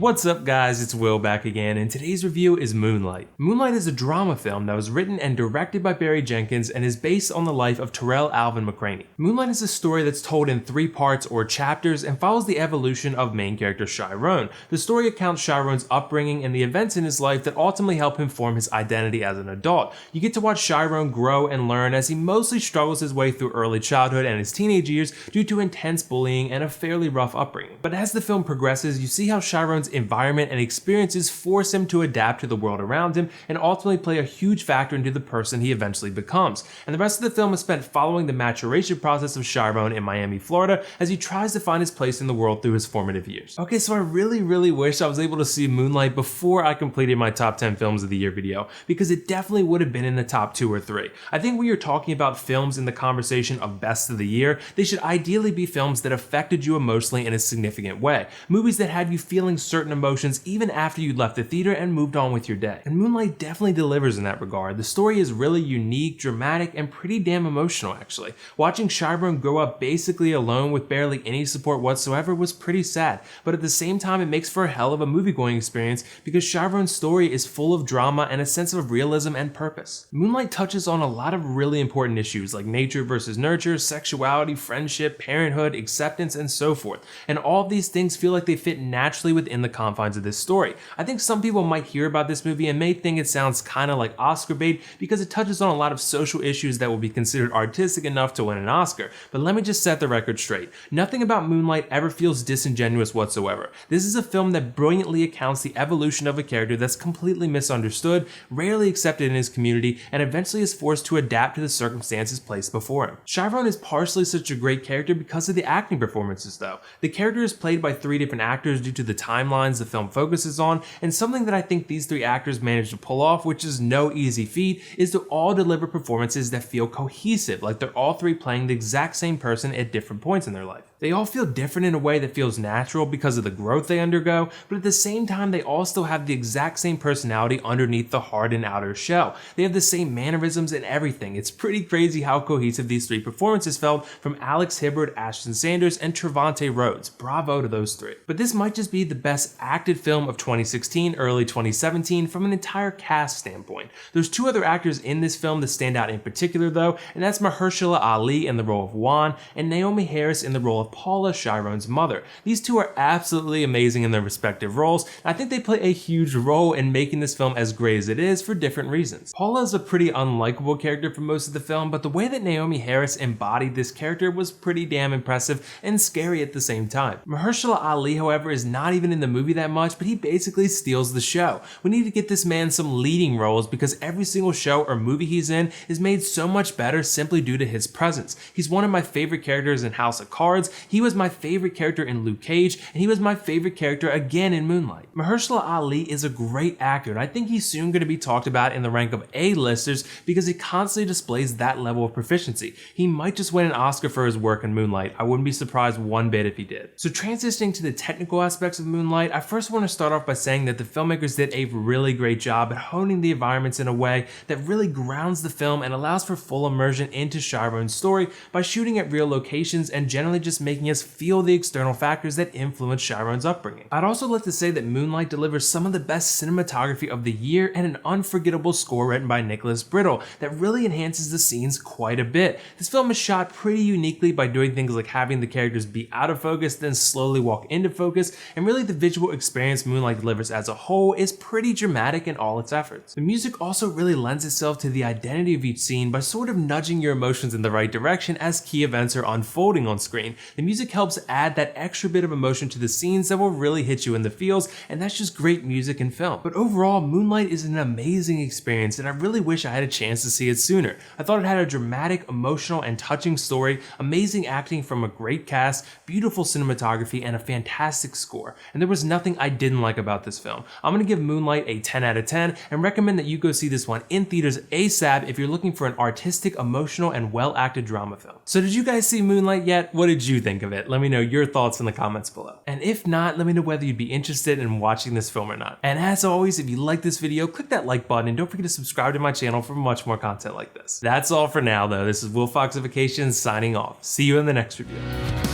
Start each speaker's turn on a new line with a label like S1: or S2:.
S1: What's up guys, it's Will back again, and today's review is Moonlight. Moonlight is a drama film that was written and directed by Barry Jenkins and is based on the life of Tarrell Alvin McCraney. Moonlight is a story that's told in 3 parts or chapters and follows the evolution of main character Jharrel. The story accounts Jharrel's upbringing and the events in his life that ultimately help him form his identity as an adult. You get to watch Jharrel grow and learn as he mostly struggles his way through early childhood and his teenage years due to intense bullying and a fairly rough upbringing. But as the film progresses, you see how Jharrel's environment and experiences force him to adapt to the world around him and ultimately play a huge factor into the person he eventually becomes. And the rest of the film is spent following the maturation process of Jharrel in Miami, Florida, as he tries to find his place in the world through his formative years. Okay, so I really wish I was able to see Moonlight before I completed my top 10 films of the year video, because it definitely would have been in the top 2 or 3. I think when you're talking about films in the conversation of best of the year, they should ideally be films that affected you emotionally in a significant way. Movies that had you feeling certain emotions even after you left the theater and moved on with your day. And Moonlight definitely delivers in that regard. The story is really unique, dramatic, and pretty damn emotional actually. Watching Jharrel grow up basically alone with barely any support whatsoever was pretty sad, but at the same time it makes for a hell of a movie-going experience because Jharrel's story is full of drama and a sense of realism and purpose. Moonlight touches on a lot of really important issues like nature versus nurture, sexuality, friendship, parenthood, acceptance, and so forth. And all of these things feel like they fit naturally within the confines of this story. I think some people might hear about this movie and may think it sounds kind of like Oscar bait because it touches on a lot of social issues that will be considered artistic enough to win an Oscar. But let me just set the record straight. Nothing about Moonlight ever feels disingenuous whatsoever. This is a film that brilliantly accounts the evolution of a character that's completely misunderstood, rarely accepted in his community, and eventually is forced to adapt to the circumstances placed before him. Jharrel is partially such a great character because of the acting performances though. The character is played by 3 different actors due to the timelines the film focuses on, and something that I think these 3 actors managed to pull off, which is no easy feat, is to all deliver performances that feel cohesive, like they're all 3 playing the exact same person at different points in their life. They all feel different in a way that feels natural because of the growth they undergo, but at the same time they all still have the exact same personality underneath the hardened outer shell. They have the same mannerisms and everything. It's pretty crazy how cohesive these 3 performances felt from Alex Hibbert, Ashton Sanders, and Trevante Rhodes. Bravo to those 3. But this might just be the best acted film of 2016, early 2017 from an entire cast standpoint. There's 2 other actors in this film that stand out in particular though, and that's Mahershala Ali in the role of Juan and Naomie Harris in the role of Paula, Jharrel's mother. These 2 are absolutely amazing in their respective roles, and I think they play a huge role in making this film as great as it is for different reasons. Paula is a pretty unlikable character for most of the film, but the way that Naomie Harris embodied this character was pretty damn impressive and scary at the same time. Mahershala Ali, however, is not even in the movie that much, but he basically steals the show. We need to get this man some leading roles because every single show or movie he's in is made so much better simply due to his presence. He's one of my favorite characters in House of Cards, he was my favorite character in Luke Cage, and he was my favorite character again in Moonlight. Mahershala Ali is a great actor, and I think he's soon going to be talked about in the rank of A-listers because he constantly displays that level of proficiency. He might just win an Oscar for his work in Moonlight. I wouldn't be surprised one bit if he did. So transitioning to the technical aspects of Moonlight, I first want to start off by saying that the filmmakers did a really great job at honing the environments in a way that really grounds the film and allows for full immersion into Jharrel's story by shooting at real locations and generally just making us feel the external factors that influence Jharrel's upbringing. I'd also like to say that Moonlight delivers some of the best cinematography of the year and an unforgettable score written by Nicholas Brittle that really enhances the scenes quite a bit. This film is shot pretty uniquely by doing things like having the characters be out of focus then slowly walk into focus, and really the visual experience Moonlight delivers as a whole is pretty dramatic in all its efforts. The music also really lends itself to the identity of each scene by sort of nudging your emotions in the right direction as key events are unfolding on screen. The music helps add that extra bit of emotion to the scenes that will really hit you in the feels, and that's just great music and film. But overall, Moonlight is an amazing experience, and I really wish I had a chance to see it sooner. I thought it had a dramatic, emotional, and touching story, amazing acting from a great cast, beautiful cinematography, and a fantastic score, and there was nothing I didn't like about this film. I'm gonna give Moonlight a 10 out of 10 and recommend that you go see this one in theaters ASAP if you're looking for an artistic, emotional, and well-acted drama film. So did you guys see Moonlight yet? What did you think of it? Let me know your thoughts in the comments below. And if not, let me know whether you'd be interested in watching this film or not. And as always, if you like this video, click that like button and don't forget to subscribe to my channel for much more content like this. That's all for now though. This is WillFoxification signing off. See you in the next review.